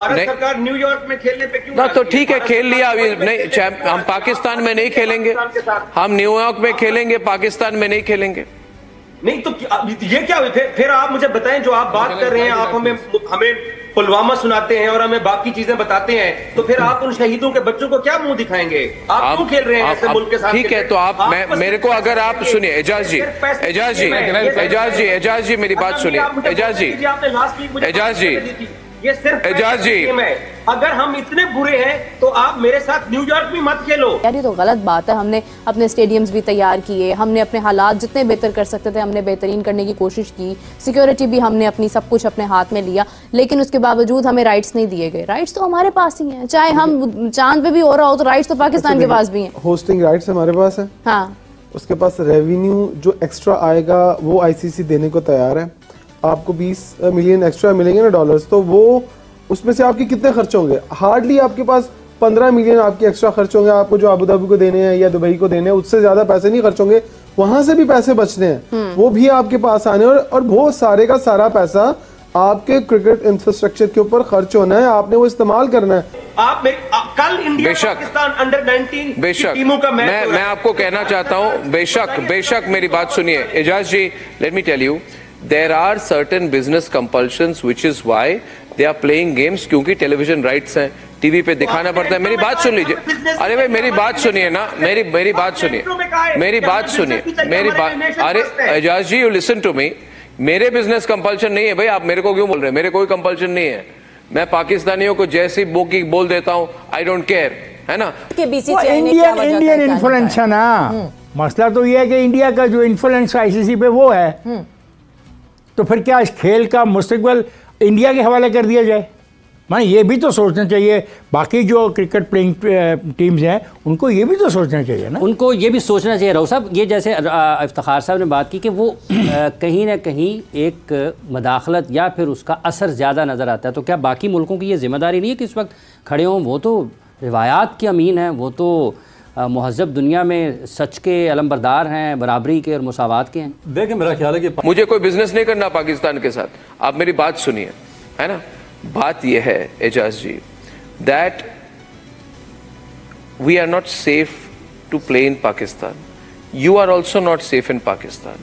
भारत सरकार न्यूयॉर्क में खेलने पे क्यों? ना तो ठीक है, खेल लिया अभी नहीं, हम पाकिस्तान में नहीं खेलेंगे, हम न्यूयॉर्क में खेलेंगे, पाकिस्तान में नहीं खेलेंगे। नहीं तो ये क्या हुई? फिर आप मुझे बताएं, जो आप बात कर रहे हैं, आप हमें पुलवामा सुनाते हैं और हमें बाकी चीजें बताते हैं, तो फिर आप उन शहीदों के बच्चों को क्या मुंह दिखाएंगे? आप क्यों खेल रहे हैं ऐसे मुल्क के साथ? ठीक है, तो आप मेरे को अगर आप सुनिए एजाज जी मेरी बात सुनिए एजाज जी ये सिर्फ एजाज जी, अगर हम इतने बुरे हैं तो आप मेरे साथ न्यूयॉर्क भी मत खेलो। यार ये तो गलत बात है। हमने अपने स्टेडियम्स भी तैयार किए, हमने अपने हालात जितने बेहतर कर सकते थे हमने बेहतरीन करने की कोशिश की, सिक्योरिटी भी हमने अपनी सब कुछ अपने हाथ में लिया, लेकिन उसके बावजूद हमें राइट्स नहीं दिए गए। राइट्स तो हमारे पास ही हैं, चाहे हम चांद पे भी हो रहा हो तो राइट्स तो पाकिस्तान के पास भी हैं। होस्टिंग राइट्स हमारे पास है, हाँ, उसके पास रेवेन्यू जो एक्स्ट्रा आएगा वो आईसीसी देने को तैयार है। आपको 20 मिलियन एक्स्ट्रा मिलेंगे ना डॉलर्स, तो वो उसमें से आपके कितने खर्च होंगे? हार्डली आपके पास 15 मिलियन आपके एक्स्ट्रा खर्च होंगे, आपको जो अबू धाबी को देने हैं या दुबई को देने हैं, उससे ज्यादा पैसे नहीं खर्च होंगे। वहां से भी पैसे बचने हैं, वो भी आपके पास आने, और वो सारे का सारा पैसा आपके क्रिकेट इंफ्रास्ट्रक्चर के ऊपर खर्च होना है, आपने वो इस्तेमाल करना है। कल इंडिया पाकिस्तान अंडर 19 बेशक टीमों का मैच मैं आपको कहना चाहता हूं, बेशक मेरी बात सुनिए Ejaz ji, let me tell you, there are certain business compulsions which is why they are playing games, क्योंकि टेलीविजन राइट्स हैं, टीवी पे दिखाना पड़ता है। मेरी बात सुन लीजिए, अरे भाई मेरी बात सुनिए ना, मेरी बात सुनिए, अरे एजाज जी यू लिसन टू मी, मेरे बिजनेस कंपल्शन नहीं है भाई, आप मेरे को क्यों बोल रहे हैं? मेरे कोई कंपल्शन नहीं है, मैं पाकिस्तानियों को जैसी बोकी बोल देता हूँ, आई डोंट केयर, है ना। इंडियन इन्फ्लुएंस है ना, मसला तो ये है कि इंडिया का जो इन्फ्लुएंस आईसीसी पे वो है, तो फिर क्या इस खेल का मुस्तकबिल इंडिया के हवाले कर दिया जाए? माने ये भी तो सोचना चाहिए, बाकी जो क्रिकेट प्लेइंग टीम्स हैं उनको ये भी तो सोचना चाहिए ना, उनको ये भी सोचना चाहिए। राव साहब, ये जैसे इफ्तिखार साहब ने बात की कि वो कहीं ना कहीं एक मदाखलत या फिर उसका असर ज़्यादा नज़र आता है, तो क्या बाकी मुल्कों की ये जिम्मेदारी नहीं है कि इस वक्त खड़े हों? वो तो रिवायात के अमीन हैं, वो तो महज़ब दुनिया में सच के अलमबरदार हैं, बराबरी के और मुसावात के हैं। देखिए मेरा ख्याल है कि मुझे कोई बिजनेस नहीं करना पाकिस्तान के साथ, आप मेरी बात सुनिए, है ना। बात यह है Ejaz ji, that we are not safe to play in Pakistan, you are also not safe in Pakistan.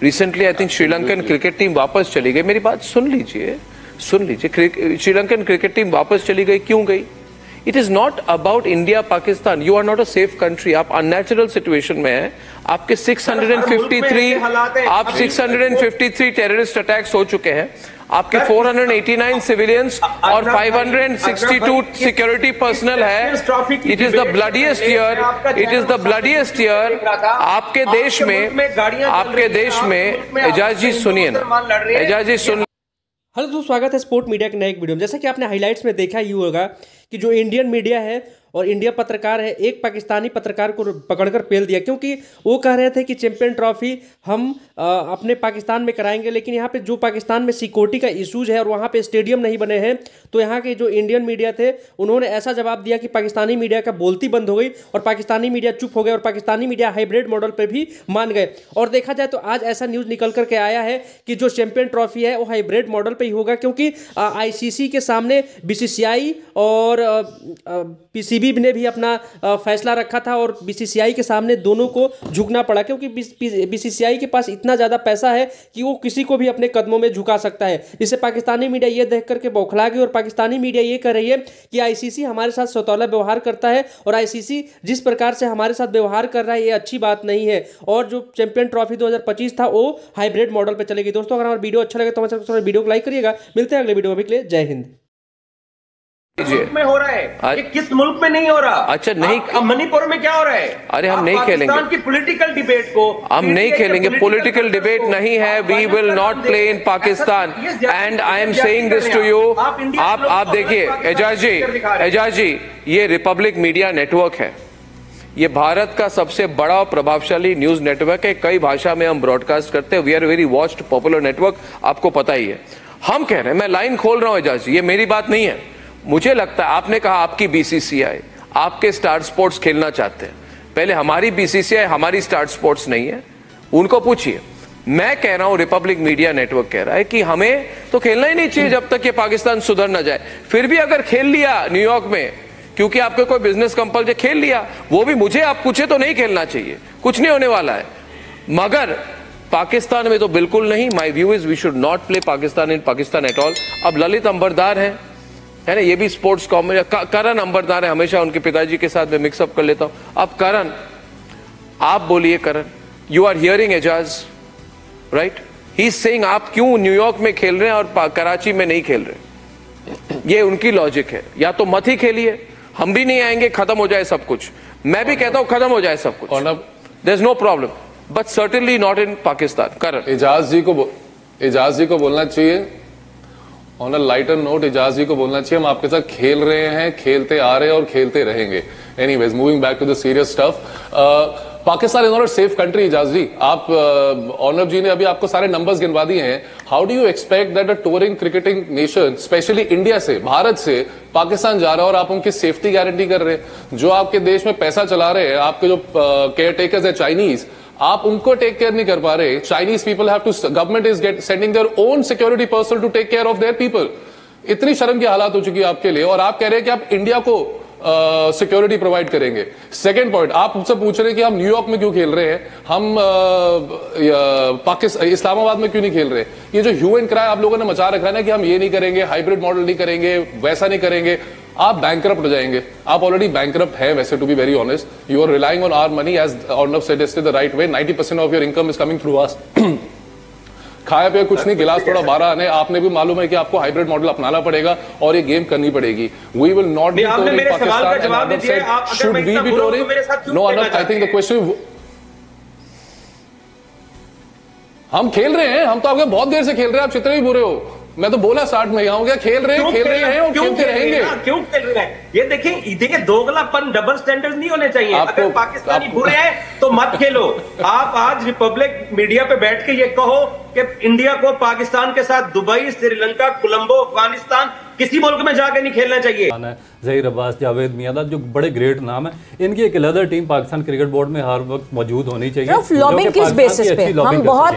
Recently I think Sri Lankan cricket team वापस चली गई, मेरी बात सुन लीजिए, श्रीलंकन क्रिकेट टीम वापस चली गई, क्यों गई? It is not about India Pakistan. You are not a safe country. आप unnatural situation में हैं। आपके 653 टेररिस्ट अटैक्स हो चुके हैं, आपके 489 सिविलियंस और 562 सिक्योरिटी पर्सनल है। It is the bloodiest year आपके देश में। एजाज जी सुनिए ना, एजाज जी सुन। हेलो दोस्तों, स्वागत है स्पोर्ट मीडिया के नए एक वीडियो में। जैसा कि आपने हाइलाइट्स में देखा ही होगा कि जो इंडियन मीडिया है और इंडिया पत्रकार है, एक पाकिस्तानी पत्रकार को पकड़कर पेल दिया, क्योंकि वो कह रहे थे कि चैंपियन ट्रॉफी हम अपने पाकिस्तान में कराएंगे, लेकिन यहाँ पे जो पाकिस्तान में सिक्योरिटी का इशूज़ है और वहाँ पे स्टेडियम नहीं बने हैं, तो यहाँ के जो इंडियन मीडिया थे उन्होंने ऐसा जवाब दिया कि पाकिस्तानी मीडिया का बोलती बंद हो गई और पाकिस्तानी मीडिया चुप हो गए और पाकिस्तानी मीडिया हाइब्रिड मॉडल पर भी मान गए। और देखा जाए तो आज ऐसा न्यूज़ निकल करके आया है कि जो चैंपियन ट्रॉफी है वो हाइब्रिड मॉडल पर ही होगा, क्योंकि ICC के सामने BCCI और PCB ने भी अपना फैसला रखा था और BCCI के सामने दोनों को झुकना पड़ा, क्योंकि BCCI के पास इतना ज़्यादा पैसा है कि वो किसी को भी अपने कदमों में झुका सकता है। इससे पाकिस्तानी मीडिया ये देख करके बौखला गई और पाकिस्तानी मीडिया ये कह रही है कि ICC हमारे साथ सौतौला व्यवहार करता है और ICC जिस प्रकार से हमारे साथ व्यवहार कर रहा है ये अच्छी बात नहीं है, और जो चैंपियन ट्रॉफी 2025 था वो हाइब्रिड मॉडल पर चलेगी। दोस्तों, अगर हमारा वीडियो अच्छा लगे तो हमारे वीडियो को लाइक करिएगा। मिलते हैं अगले वीडियो में, के लिए जय हिंद। मुल्क में हो रहा है, ये किस मुल्क में नहीं हो रहा? अच्छा, नहीं, मणिपुर में क्या हो रहा है? अरे हम नहीं खेलेंगे पाकिस्तान की पॉलिटिकल डिबेट को, हम नहीं खेलेंगे। पॉलिटिकल डिबेट नहीं है, we will not play in Pakistan and I am saying this to you. आप देखिए एजाज जी, ये रिपब्लिक मीडिया नेटवर्क है, ये भारत का सबसे बड़ा और प्रभावशाली न्यूज नेटवर्क है, कई भाषा में हम ब्रॉडकास्ट करते हैं, we are very watched popular network, आपको पता ही है। हम कह रहे हैं, मैं लाइन खोल रहा हूं एजाज जी, ये मेरी बात नहीं है। मुझे लगता है आपने कहा आपकी BCCI, आपके स्टार स्पोर्ट्स खेलना चाहते हैं, पहले हमारी BCCI हमारी स्टार स्पोर्ट्स नहीं है, उनको पूछिए। मैं कह रहा हूं, रिपब्लिक मीडिया नेटवर्क कह रहा है कि हमें तो खेलना ही नहीं चाहिए जब तक कि पाकिस्तान सुधर ना जाए। फिर भी अगर खेल लिया न्यूयॉर्क में, क्योंकि आपके कोई बिजनेस कंपल्शन खेल लिया, वो भी मुझे आप पूछे तो नहीं खेलना चाहिए, कुछ नहीं होने वाला है। मगर पाकिस्तान में तो बिल्कुल नहीं। My view is we should not play Pakistan in Pakistan at all. अब ललित अंबरदार है ना, ये भी स्पोर्ट्स कॉमेडी। करण अंबरदार है, हमेशा उनके पिताजी के साथ मैं मिक्सअप कर लेता हूं। अब करण, आप बोलिए Karan, you are hearing Ejaz, right? He is saying आप क्यों न्यूयॉर्क में खेल रहे हैं और कराची में नहीं खेल रहे। ये उनकी लॉजिक है। या तो मत ही खेलिए, हम भी नहीं आएंगे, खत्म हो जाए सब कुछ। मैं भी कहता हूं खत्म हो जाए सब कुछ, there is no problem, but certainly not in Pakistan. Karan, Ejaz ji को बोलना चाहिए on a lighter note, Ejaz ji को बोलना चाहिए हम आपके साथ खेल रहे हैं, खेलते आ रहे हैं और खेलते रहेंगे। Anyways, moving back to the serious stuff, Pakistan is not a safe country. Ejaz ji, आप ऑनर जी ने अभी आपको सारे नंबर्स गिनवा दिए हैं। How do you expect that a touring cricketing nation, specially India से, भारत से पाकिस्तान जा रहा है और आप उनकी सेफ्टी गारंटी कर रहे हैं? जो आपके देश में पैसा चला रहे हैं, आपके जो केयर टेकर्स है चाइनीज, आप उनको टेक केयर नहीं कर पा रहे। Chinese people have to, government is sending their own security person to take care of their people. इतनी शर्म की हालात हो चुकी है आपके लिए, और आप कह रहे हैं कि आप इंडिया को सिक्योरिटी प्रोवाइड करेंगे। सेकंड पॉइंट, आप मुझसे पूछ रहे हैं कि हम न्यूयॉर्क में क्यों खेल रहे हैं, हम पाकिस्तान इस्लामाबाद में क्यों नहीं खेल रहे। ये जो ह्यू एंड क्राई आप लोगों ने मचा रखा है ना कि हम ये नहीं करेंगे, हाइब्रिड मॉडल नहीं करेंगे, वैसा नहीं करेंगे, आप बैंकरप्ट हो जाएंगे। आप ऑलरेडी बैंकरप्ट है वैसे, to be very honest. You are relying on our money as Arnab said the right way. 90% of your income is coming through us. खाया पिया कुछ नहीं, गिलास थोड़ा 12 आने। आपने भी मालूम है कि आपको हाइब्रिड मॉडल अपनाना पड़ेगा और ये गेम करनी पड़ेगी। We will not be touring Pakistan. Should we be touring? No Arnab, I think the question, हम खेल रहे हैं, हम तो आपके बहुत देर से खेल रहे हैं, आप जितने भी बुरे हो। मैं तो बोला स्टार्ट में यहाँ खेल रहे हैं और खेलते रहेंगे। क्यों खेल रहे हैं? ये देखिए दोगलापन, डबल स्टैंडर्ड नहीं होने चाहिए। अगर पाकिस्तानी बुरे हैं तो मत खेलो। आप आज रिपब्लिक मीडिया पे बैठ के ये कहो कि इंडिया को पाकिस्तान के साथ दुबई, श्रीलंका, कोलंबो, अफगानिस्तान, किसी मुल्क में जाके नहीं खेलना चाहिए। ज़हीर अब्बास, जावेद मियांदाद, जो बड़े ग्रेट नाम है, इनकी एक अलग टीम पाकिस्तान क्रिकेट बोर्ड में हर वक्त मौजूद होनी चाहिए। लॉबिंग किस बेसिस पे? हम बहुत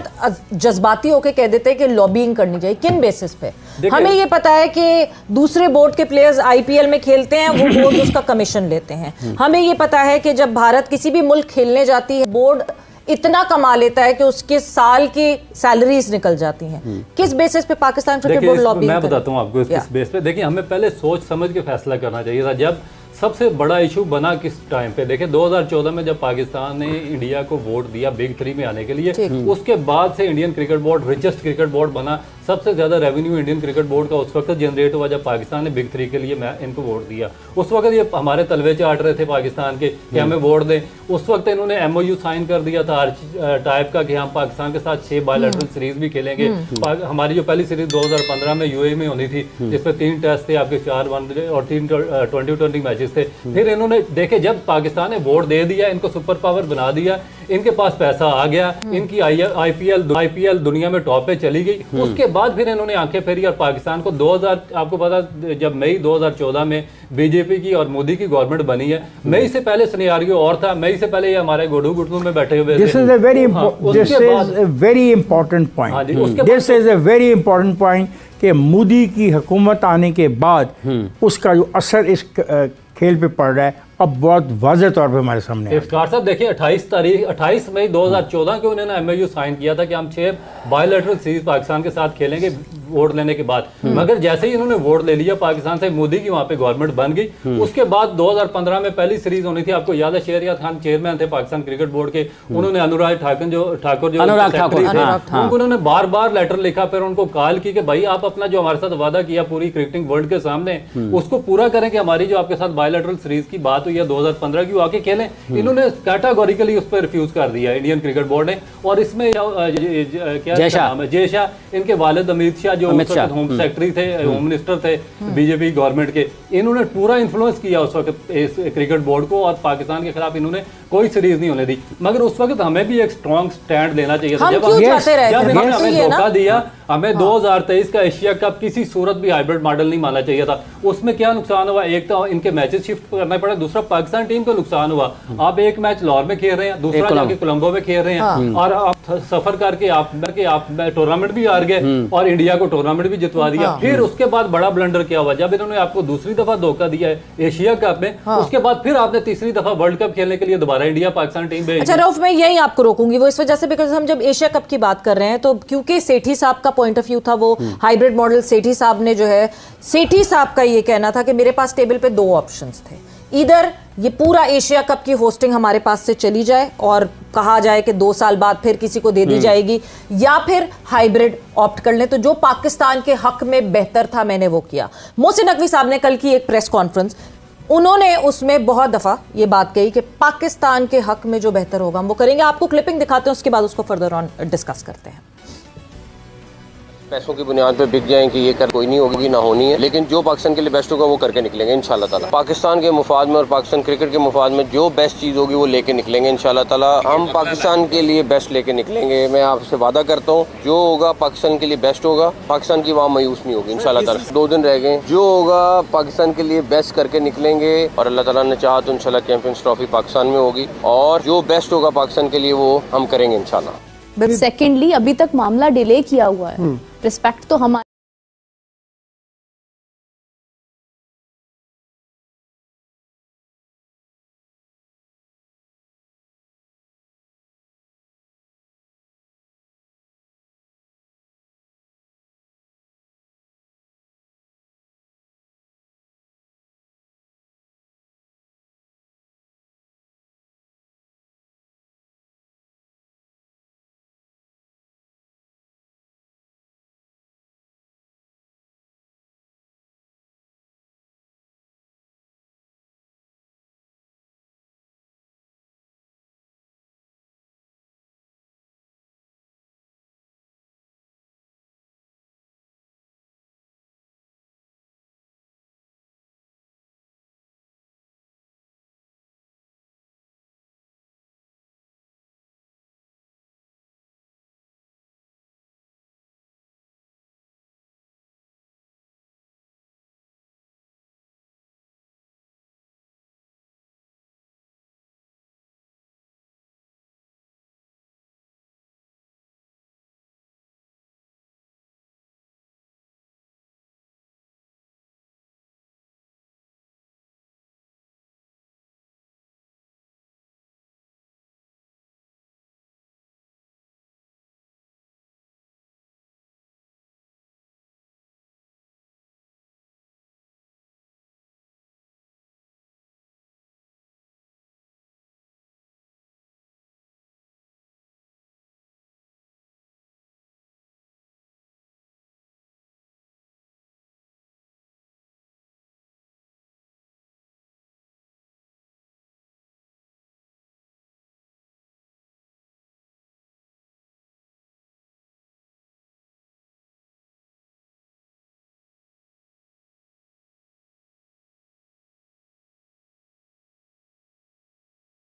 जज्बाती होकर कह देते हैं कि लॉबिंग करनी चाहिए, किन बेसिस पे? हमें ये पता है कि दूसरे बोर्ड के प्लेयर्स आईपीएल में खेलते हैं, वो बोर्ड उसका कमीशन लेते हैं। हमें ये पता है कि जब भारत किसी भी मुल्क खेलने जाती है, बोर्ड इतना कमा लेता है कि उसके साल की सैलरीज निकल जाती हैं। किस बेसिस पे पाकिस्तान क्रिकेट बोर्ड लॉबिंग? मैं बताता हूँ आपको इस बेस पे। देखिए, हमें पहले सोच समझ के फैसला करना चाहिए था। जब सबसे बड़ा इशू बना किस टाइम पे, देखिए 2014 में जब पाकिस्तान ने इंडिया को वोट दिया बिग 3 में आने के लिए, उसके बाद से Indian cricket board richest cricket board बना। सबसे ज्यादा रेवेन्यू इंडियन क्रिकेट बोर्ड का उस वक्त जनरेट हुआ जब पाकिस्तान ने बिग 3 के लिए मैं इनको वोट दिया। उस वक्त ये हमारे तलवे चाट रहे थे पाकिस्तान के कि हमें वोट दें। उस वक्त इन्होंने MOU साइन कर दिया था टाइप का कि हम पाकिस्तान के साथ 6 बायलैटरल सीरीज भी खेलेंगे। हमारी जो पहली सीरीज 2015 में UAE में होनी थी, जिसमें 3 टेस्ट थे आपके, 4 वनडे और 3 20 मैचेस थे। फिर इन्होंने देखे, जब पाकिस्तान ने वोट दे दिया, इनको सुपर पावर बना दिया, इनके पास पैसा आ गया, इनकी IPL दुनिया में टॉप पे चली गई। उसके बाद फिर इन्होंने आंखें फेरी और पाकिस्तान को 2000, आपको पता, जब मई 2014 में बीजेपी की और मोदी की गवर्नमेंट बनी है, मई से पहले सिनेरियो और था। मई से पहले ये हमारे गोडू घुटनों में बैठे हुए थे। This is a very important point कि मोदी की हुकूमत आने के बाद उसका जो असर इस खेल पे पड़ रहा है अब बहुत वाज़ेह तौर पे हमारे सामने। इफ्तार साहब देखिए, 28 मई 2014 को उन्होंने MOU साइन किया था कि हम 6 बायलैटरल सीरीज पाकिस्तान के साथ खेलेंगे वोट लेने के बाद। मगर जैसे ही इन्होंने वोट ले लिया पाकिस्तान से, मोदी की वहां पे गवर्नमेंट बन गई। उसके बाद 2015 में पहली सीरीज होनी थी, आपको याद है, शहरियार खान चेयरमैन थे पाकिस्तान क्रिकेट बोर्ड के, उन्होंने अनुराग ठाकुर उन्होंने बार बार लेटर लिखा, फिर उनको कॉल की कि भाई आप अपना जो हमारे साथ वादा किया पूरी क्रिकेटिंग वर्ल्ड के सामने, उसको पूरा करें कि हमारी जो आपके साथ बायलैटरल सीरीज की बात हुई है 2015 की, आके खेलें। इन्होंने कैटेगोरिकली उस पर रिफ्यूज कर दिया इंडियन क्रिकेट बोर्ड ने। और इसमें क्या नाम है, जय शाह, इनके वालिद अमित शाह जो होम सेक्रेटरी थे, होम मिनिस्टर थे बीजेपी गवर्नमेंट के, इन्होंने पूरा इन्फ्लुएंस किया उस वक्त इस क्रिकेट बोर्ड को, और पाकिस्तान के खिलाफ इन्होंने कोई सीरीज नहीं होने दी। मगर उस वक्त हमें भी एक स्ट्रॉन्ग स्टैंड लेना चाहिए था। जब हमें धोखा दिया, हमें 2023 का एशिया कप किसी सूरत भी हाइब्रिड मॉडल नहीं मानना चाहिए था। उसमें क्या नुकसान हुआ, एक तो इनके मैचेस शिफ्ट करना पड़ा, दूसरा पाकिस्तान टीम को नुकसान हुआ। आप एक मैच लाहौर में खेल रहे हैं, दूसरा जाके कोलंबो में खेल रहे हैं, और आप सफर करके आप टूर्नामेंट भी हार गए और इंडिया को टूर्नामेंट भी जितवा दिया। फिर उसके बाद बड़ा ब्लंडर क्या हुआ, जब इन्होंने आपको दूसरी दफा धोखा दिया है एशिया कप में, उसके बाद फिर आपने तीसरी दफा वर्ल्ड कप खेलने के लिए दोबारा इंडिया पाकिस्तान टीम भेजी। अच्छा रऊफ, मैं यही आपको रोकूंगी, वो इस वजह से बिकॉज हम जब एशिया कप की बात कर रहे हैं तो क्योंकि सेठी साहब का पॉइंट ऑफ व्यू था वो हाइब्रिड मॉडल, सेठी साहब ने जो है, सेठी साहब का ये कहना था कि मेरे पास टेबल पे दो ऑप्शंस थे, इधर ये पूरा एशिया कप की होस्टिंग हमारे पास से चली जाए और कहा जाए कि 2 साल बाद फिर किसी को दे दी जाएगी, या फिर हाइब्रिड ऑप्ट कर लें। तो जो पाकिस्तान के हक में बेहतर था मैंने वो किया। मोहसिन नकवी साहब ने कल की एक प्रेस कॉन्फ्रेंस, उन्होंने उसमें बहुत दफा ये बात कही कि पाकिस्तान के हक में जो बेहतर होगा हम वो करेंगे। आपको क्लिपिंग दिखाते हैं, उसके बाद उसको फर्दर ऑन डिस्कस करते हैं। पैसों की बुनियाद पे बिक जाएं कि ये कर कोई नहीं होगी ना होनी है, लेकिन जो पाकिस्तान के लिए बेस्ट होगा वो करके निकलेंगे इंशाल्लाह ताला। पाकिस्तान के मुफाद में और पाकिस्तान क्रिकेट के मुफाद में जो बेस्ट चीज़ होगी वो लेके निकलेंगे इंशाल्लाह ताला। हम पाकिस्तान के लिए बेस्ट लेके निकलेंगे। मैं आपसे वादा करता हूँ जो होगा पाकिस्तान के लिए बेस्ट होगा, पाकिस्तान की आवाम मायूस नहीं होगी इंशाल्लाह ताला। 2 दिन रह गए, जो होगा पाकिस्तान के लिए बेस्ट करके निकलेंगे और अल्लाह ताला ने चाहा तो इंशाल्लाह चैंपियंस ट्रॉफी पाकिस्तान में होगी और जो बेस्ट होगा पाकिस्तान के लिए वो हम करेंगे इंशाल्लाह। सेकेंडली अभी तक मामला डिले किया हुआ है, रिस्पेक्ट तो हमारे